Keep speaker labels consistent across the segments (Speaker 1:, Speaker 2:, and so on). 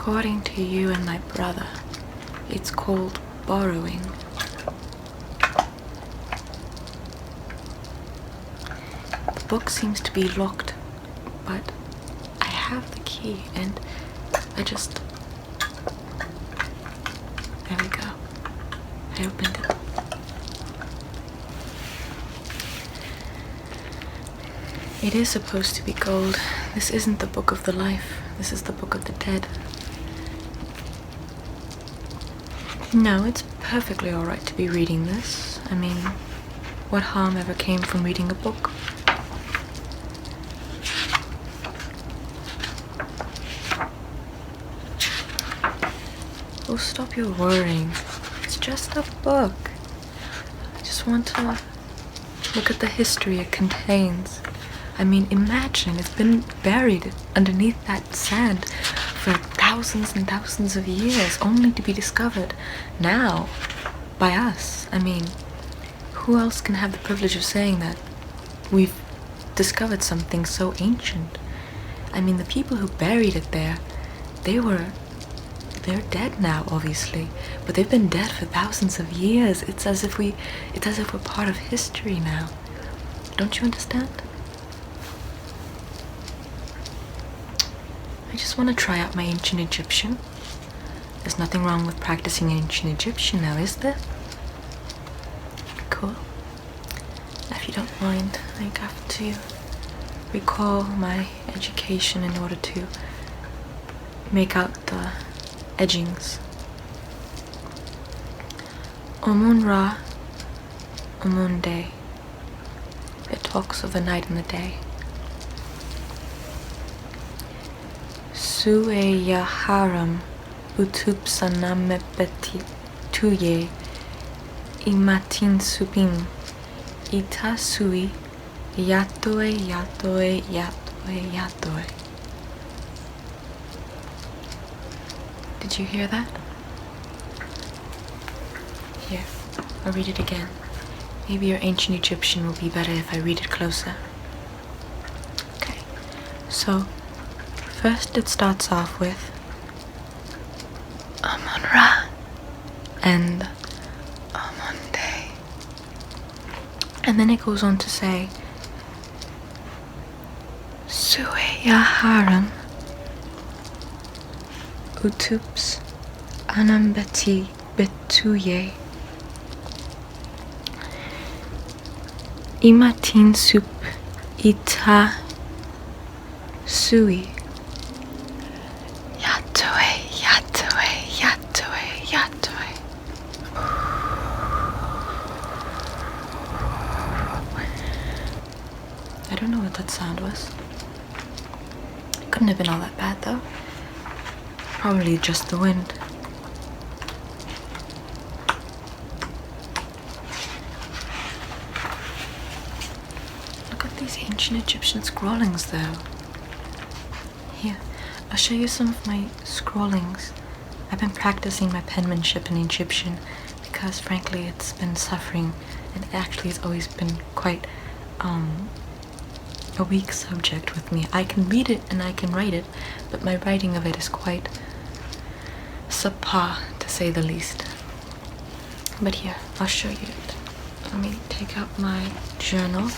Speaker 1: According to you and my brother, it's called borrowing. The book seems to be locked, but I have the key and I just... There we go. I opened it. It is supposed to be gold. This isn't the book of the life. This is the book of the dead. No, it's perfectly alright to be reading this. I mean, what harm ever came from reading a book? Oh, stop your worrying. It's just a book. I just want to look at the history it contains. I mean, imagine it's been buried underneath that sand for thousands and thousands of years, only to be discovered now by us. I mean, who else can have the privilege of saying that we've discovered something so ancient? I mean, the people who buried it there, they're dead now, obviously, but they've been dead for thousands of years. It's as if we're part of history now. Don't you understand? I just want to try out my ancient Egyptian. There's nothing wrong with practicing ancient Egyptian now, is there? Cool. If you don't mind, I have to recall my education in order to make out the edgings. Omun Ra, Omun Day. It talks of the night and the day. Sueya haram utupsanamepeti tuye imatin supin ita sui yatoe yatoe yatoe yatoe. Did you hear that? Here, I'll read it again. Maybe your ancient Egyptian will be better if I read it closer. Okay, so first it starts off with Amun Ra and Amun Day. And then it goes on to say Sueya Haram Utups Anambeti Betuye Imatin Sup Ita Sui Yatoe Yatoe Yatoe Yatoe. I don't know what that sound was. It couldn't have been all that bad though. Probably just the wind. Look at these ancient Egyptian scrawlings though. Here, I'll show you some of my scrawlings. I've been practicing my penmanship in Egyptian because frankly it's been suffering and actually it's always been quite a weak subject with me. I can read it and I can write it, but my writing of it is quite subpar, to say the least. But here, I'll show you it. Let me take out my journal.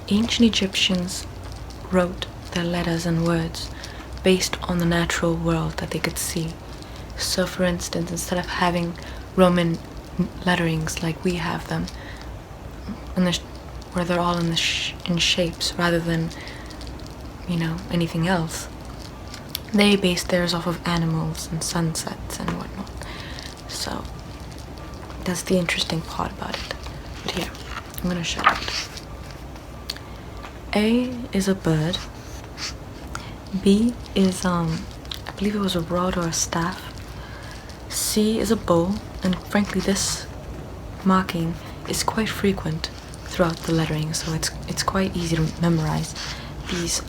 Speaker 1: Ancient Egyptians wrote their letters and words based on the natural world that they could see. So for instance, instead of having Roman letterings like we have them, where they're all in shapes rather than, you know, anything else, they based theirs off of animals and sunsets and whatnot. So that's the interesting part about it. But here, I'm gonna show it. A is a bird. B is I believe it was a rod or a staff. C is a bowl, and frankly this marking is quite frequent throughout the lettering, so it's quite easy to memorize these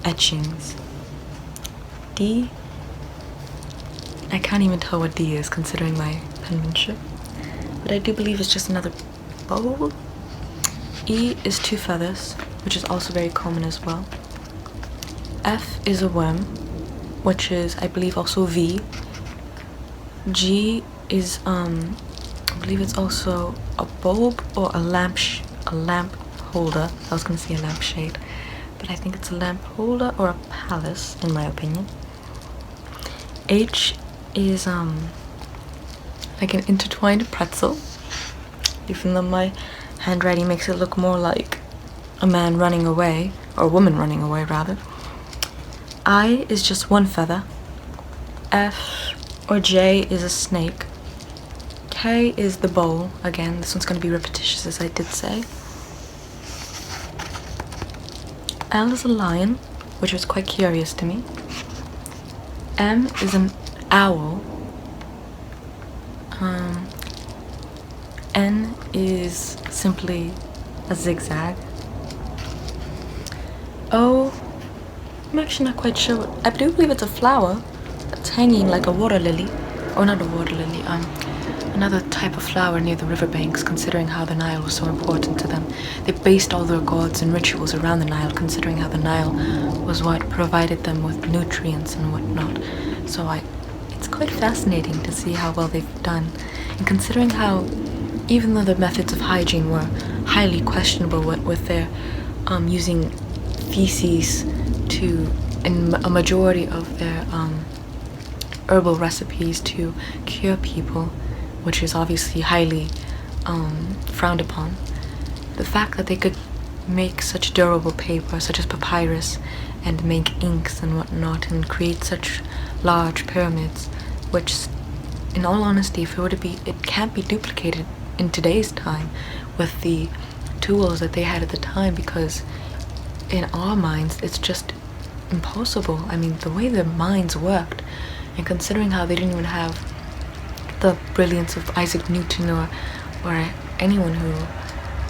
Speaker 1: etchings. D, I can't even tell what D is considering my penmanship, but I do believe it's just another bowl. E is two feathers. which is also very common as well. F is a worm, which is, I believe, also V. G is, I believe it's also a bulb or a lamp holder. I was gonna say a lampshade, but I think it's a lamp holder or a palace, in my opinion. H is, like an intertwined pretzel, even though my handwriting makes it look more like a man running away, or a woman running away, rather. I is just one feather. F or J is a snake. K is the bowl. Again, this one's going to be repetitious, as I did say. L is a lion, which was quite curious to me. M is an owl. N is simply a zigzag. O, I'm actually not quite sure. I do believe it's a flower that's hanging like a water lily. Or not a water lily, another type of flower near the riverbanks, considering how the Nile was so important to them. They based all their gods and rituals around the Nile, considering how the Nile was what provided them with nutrients and whatnot. So it's quite fascinating to see how well they've done. And considering how, even though the methods of hygiene were highly questionable with their using feces in a majority of their herbal recipes to cure people, which is obviously highly frowned upon. The fact that they could make such durable paper, such as papyrus, and make inks and whatnot, and create such large pyramids, which, in all honesty, if it were to be, it can't be duplicated in today's time with the tools that they had at the time, because in our minds, it's just impossible. I mean, the way their minds worked, and considering how they didn't even have the brilliance of Isaac Newton or anyone who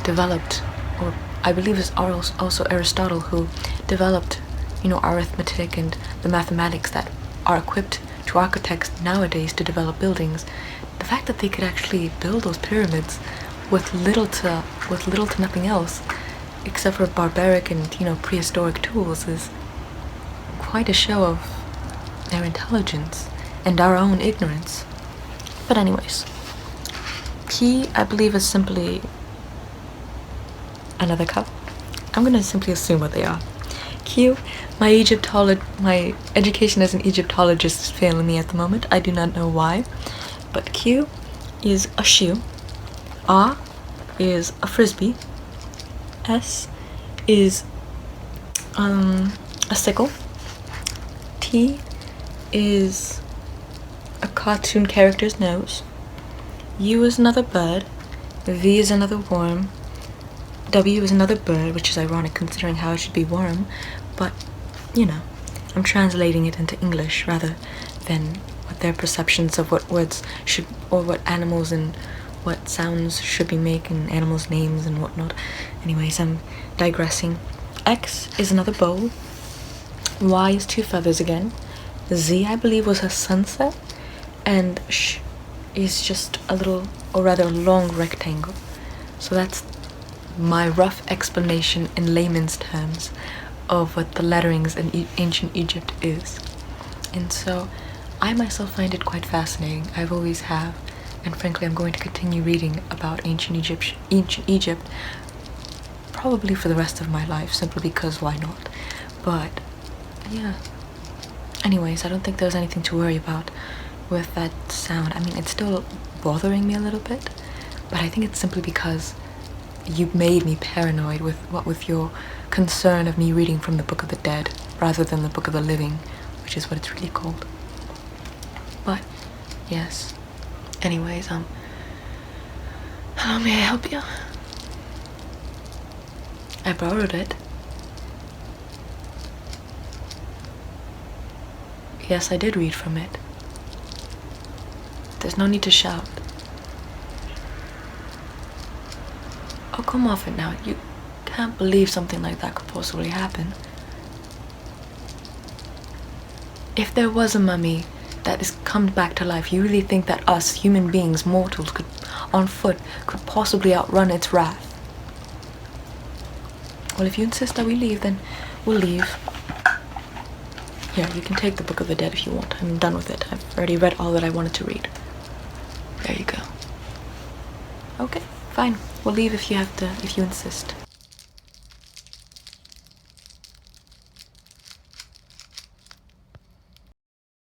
Speaker 1: developed, or I believe it's also Aristotle who developed, arithmetic and the mathematics that are equipped to architects nowadays to develop buildings. The fact that they could actually build those pyramids with little to nothing else, except for barbaric and prehistoric tools, is quite a show of their intelligence and our own ignorance. But anyways, P, I believe, is simply another cup. I'm gonna simply assume what they are. Q, my education as an Egyptologist is failing me at the moment. I do not know why, but Q is a shoe. R is a frisbee. S is a sickle. T is a cartoon character's nose. U is another bird. V is another worm. W is another bird, which is ironic considering how it should be worm, but I'm translating it into English rather than what their perceptions of what words should, or what animals and what sounds should be making, animals' names and whatnot. Anyways, I'm digressing. X is another bowl. Y is two feathers again. Z, I believe, was a sunset, and Sh is just a little, or rather a long rectangle. So that's my rough explanation in layman's terms of what the letterings in ancient Egypt is. And so I myself find it quite fascinating. I've always have, and frankly I'm going to continue reading about ancient Egypt probably for the rest of my life, simply because why not. But yeah, anyways, I don't think there's anything to worry about with that sound. I mean, it's still bothering me a little bit, but I think it's simply because you made me paranoid with your concern of me reading from the Book of the Dead rather than the Book of the Living, which is what it's really called. But yes, anyways, how may I help you? I borrowed it. Yes, I did read from it. There's no need to shout. Oh, come off it now. You can't believe something like that could possibly happen. If there was a mummy that is come back to life, you really think that us, human beings, mortals, on foot, could possibly outrun its wrath? Well, if you insist that we leave, then we'll leave. Here, you can take the Book of the Dead if you want. I'm done with it. I've already read all that I wanted to read. There you go. Okay, fine. We'll leave if you insist.